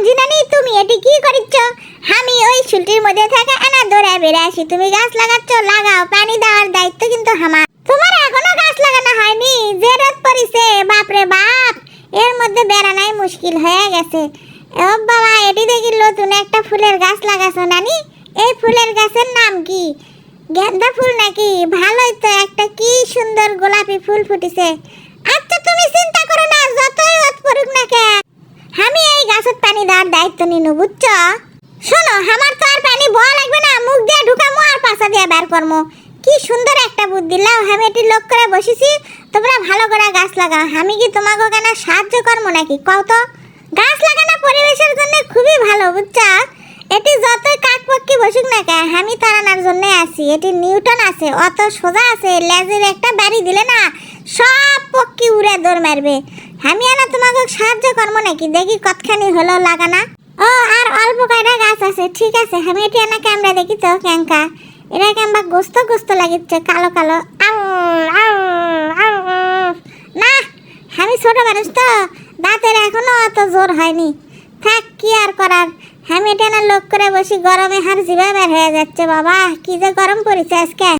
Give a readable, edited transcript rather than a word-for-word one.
বুঝি না নি তুমি এটি কি করিচ্ছ। আমি ওই শুলটির মধ্যে থেকে এনা দৌড়ে বেড়ে আসি, তুমি গাছ লাগাচ্ছ, লাগাও, পানি দেওয়ার দায়িত্ব কিন্তু আমার। তোমার এখনো গাছ লাগানো হয়নি, যে রোদ পড়িছে বাপরে বাপ, এর মধ্যে বেড়ানোই মুশকিল হয়ে গেছে। ও বাবা, এটি দেখি নতুন একটা ফুলের গাছ লাগাছো নানি। এই ফুলের গাছের নাম কি? গেন্দা ফুল নাকি? ভালোই তো, একটা কি সুন্দর গোলাপি ফুল ফুটিছে। আচ্ছা তুমি চিন্তা করো না, যতই রোদ পড়ুক না কে, আমি এই গাছের পানি দেওয়ার দায়িত্ব নিনু, বুঝছো? শোনো, আমার তো আর পানি বয়া লাগবে না, মুখ দিয়ে ঢুকামো আর পাশা দিয়ে বের করবো। কি সুন্দর একটা বুদ্ধি লাও, আমি এটি লোক করে বসেছি, তোমরা ভালো করে গাছ লাগাও। আমি কি তোমাকে কেন সাহায্য করবো নাকি কও তো? গাছ লাগানো পরিবেশের জন্য খুবই ভালো, বুঝছো? এটি যতই কাক পক্ষী বসুক না কে, আমি তাড়ানোর জন্য আছি। এটি নিউটন আছে, অত সোজা আছে, লেজের একটা বাড়ি দিলে না সব পক্ষী উড়ে দৌড় মারবে। আমি না তোমাকে সাহায্য করবো নাকি, দেখি কতখানি হলো লাগানা। ও আর অল্প কয়টা গাছ আছে, ঠিক আছে। আমি এটি না ক্যামেরা দেখি তো ক্যাঙ্কা, এরা কেমবা গোস্ত গোস্ত লাগিচ্ছে, কালো কালো। না, আমি ছোট মানুষ তো, দাঁতের এখনো অত জোর হয়নি। থাক, কি আর করার। আমি এটা না লোক করে বসি, গরমে হার জিভে বের হয়ে যাচ্ছে। বাবা কি যে গরম পড়েছে আজকে।